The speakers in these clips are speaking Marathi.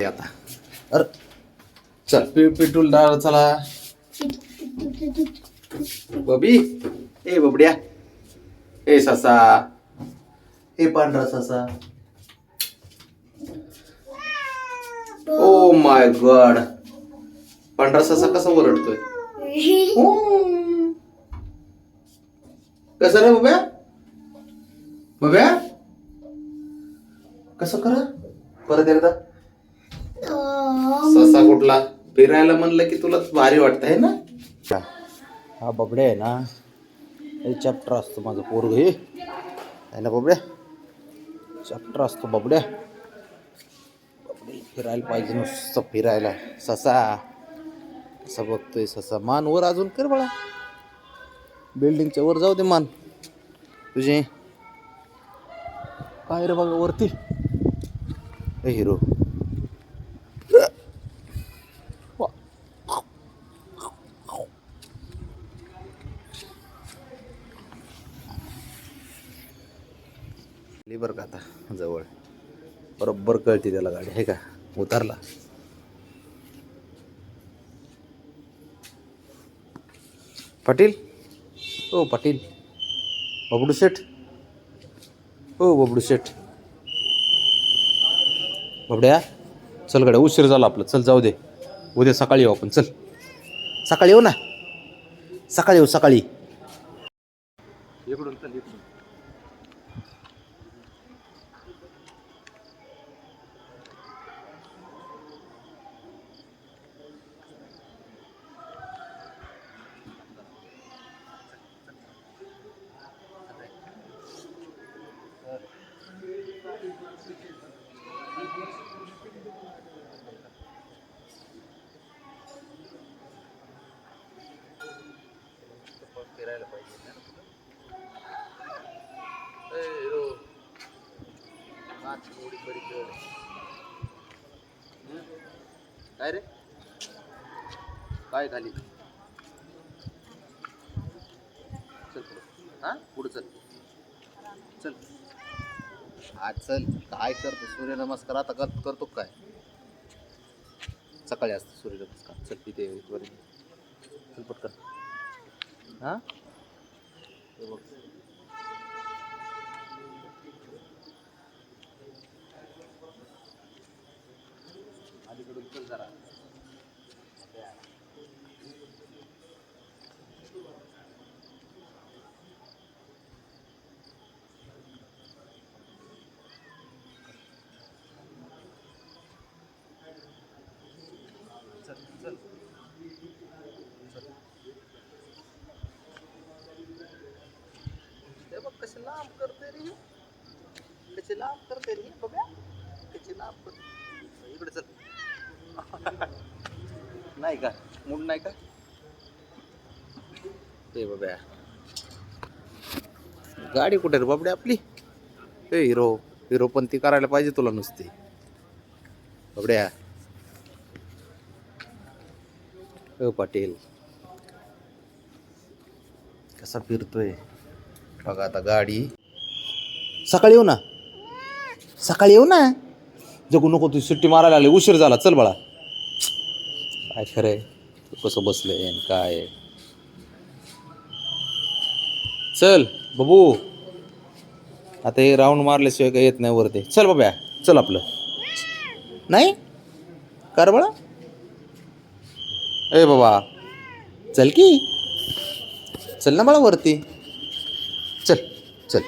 आता. अरे चल पिटूल डाळ चला. बबी ए बबड्या ए ससा ए पांढरा ससा. ओ माय गॉड पांढरा ससा कसा ओरडतोय. कसं रे बब्या बब्या कसं करा परत एकदा. ससा कुठला फिरायला म्हणलं की तुला भारी वाटत आहे ना. हा बबड्या आहे ना हे चॅप्टर असतो माझं पोरग हे आहे ना बबड्या चॅप्टर असतो बबड्या. फिरायला पाहिजे नुसतं फिरायला. ससा असं बघतोय ससा. मान वर अजून कर बाळा बिल्डिंगच्या वर जाऊ दे मान तुझे. काय रे बघा वरती हिरो. बरं का आता जवळ बरोबर कळते त्याला गाडी आहे का. उतारला पाटील ओ पाटील बबडू शेठ ओ बबडू शेठ. बबड्या चल गाड्या उशीर झाला आपलं. चल जाऊ दे उद्या सकाळी येऊ आपण. चल सकाळी येऊ ना सकाळी येऊ सकाळी. इकडून चल इकडून. फिरायला पाहिजे काय रे काय खाली चल पुढं. हा पुढं चल चल. आज चल काय करतो सूर्यनमस्कार आता करतो काय. सकाळी असतो सूर्यनमस्कार. चल तिथे चल पटकन. हा बघ अलीकडून चल जरा. चल चल ते बघ कसे लांब करते रे. कसे लांब करते रे बघा कसे लांब करते. इकडे चल. नाही का मूड नाही का ते बाब्या. गाडी कुठे रे बाबड्या आपली. ए हिरो हिरो पण ती करायला पाहिजे तुला नुसती बाबड्या. ओ पाटील कसा फिरतोय बघा आता गाडी. सकाळी येऊ ना सकाळी येऊ ना. जगू नको तू सुट्टी मारायला लागली उशीर झाला. चल बाळा काय खरंय कसं बसले काय. चल बबू आता हे राऊंड मारल्याशिवाय काही येत नाही वरती. चल बाब्या चल आपलं. नाही कर बाळा ए बाबा चल की चल ना बाळा वरती. चल चल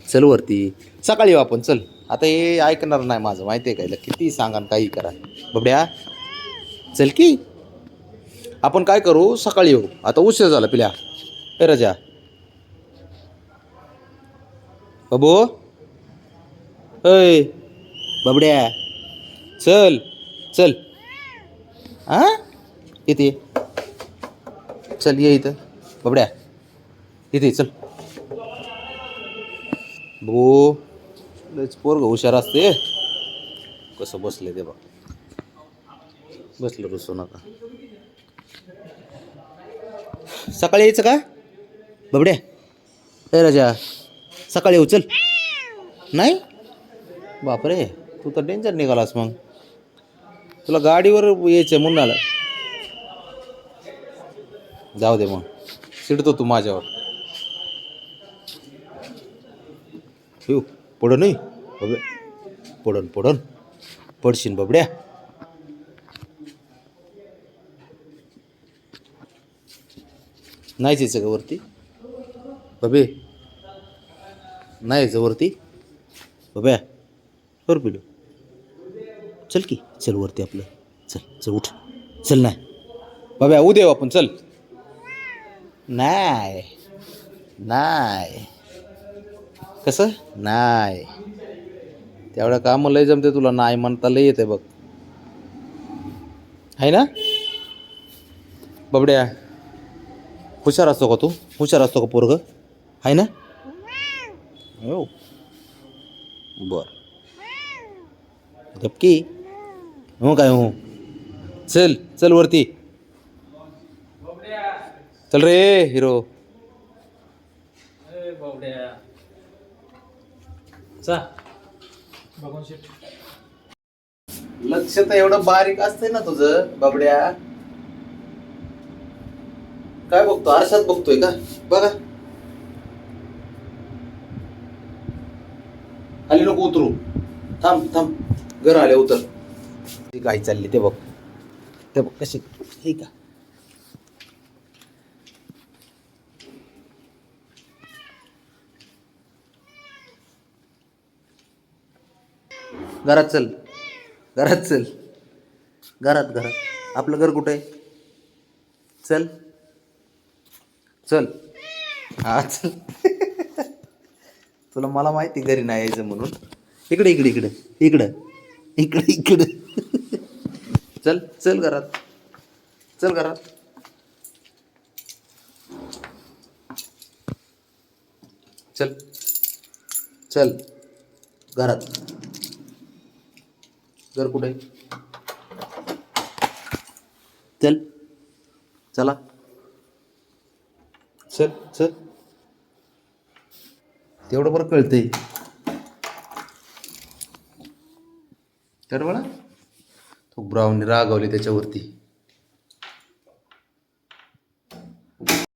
चल वरती सकाळी येऊ आपण. चल आता हे ऐकणार नाही माझं माहिती आहे काय. किती सांगा काही करा बबड्या. चल की आपण काय करू सकाळी येऊ. आता उशीर झाला पिल्या. ए रजा बाबू अय बबड्या चल चल. हा इथे चल ये इथं बबड्या इथे चल. बो लयच पोरग हुशार असते. कसं बसले ते बघ. बसलं रुसू नका. सकाळी यायचं का बबड्या. ए राजा सकाळी येऊ चल. नाही बापरे तू तर डेंजर निघालास मग. तुला गाडीवर यायचं म्हणून आलं. जाऊ दे मग, चिडतो तू माझ्यावर. येऊ पडो नाही बबे, पडन पडन पडशीन बबड्या. नाही जायचं का वरती बबे, नाही यायचं वरती बब्या. वर पिलो, चल की चल वरती आपलं. चल चल उठ, चल. नाही बब्या उद्या आपण चल. नाही नाही कसं नाही, तेवढं काम लय जमते तुला. नाही म्हणता लय येते बघ, आहे ना बबड्या. हुशार असतो का तू, हुशार असतो का पोरग, आहे ना. हो बर, गपकी हो काय हो. चल चल वरती चल रे हिरो. लक्ष तर एवढं बारीक असते ना तुझं बाबड्या. काय बघतो, आरशात बघतोय का बघा. खाली नको उतरू, थांब थांब, घर आले उतर. ती काय चालली ते बघ, ते बघ कशी. ठीक आहे घरात चल, घरात चल, घरात घरात. आपलं घर कुठं आहे, चल चल. हा चल. तुला मला माहिती घरी नाही यायचं म्हणून. इकडे इकडे इकडे इकडं इकडे इकडे. चल चल घरात, चल घरात. चल चल घरात. घर कुठे, चल चला चल चल. तेवढं बरं कळतंय तर मला. तो ब्राऊन रागावली त्याच्यावरती.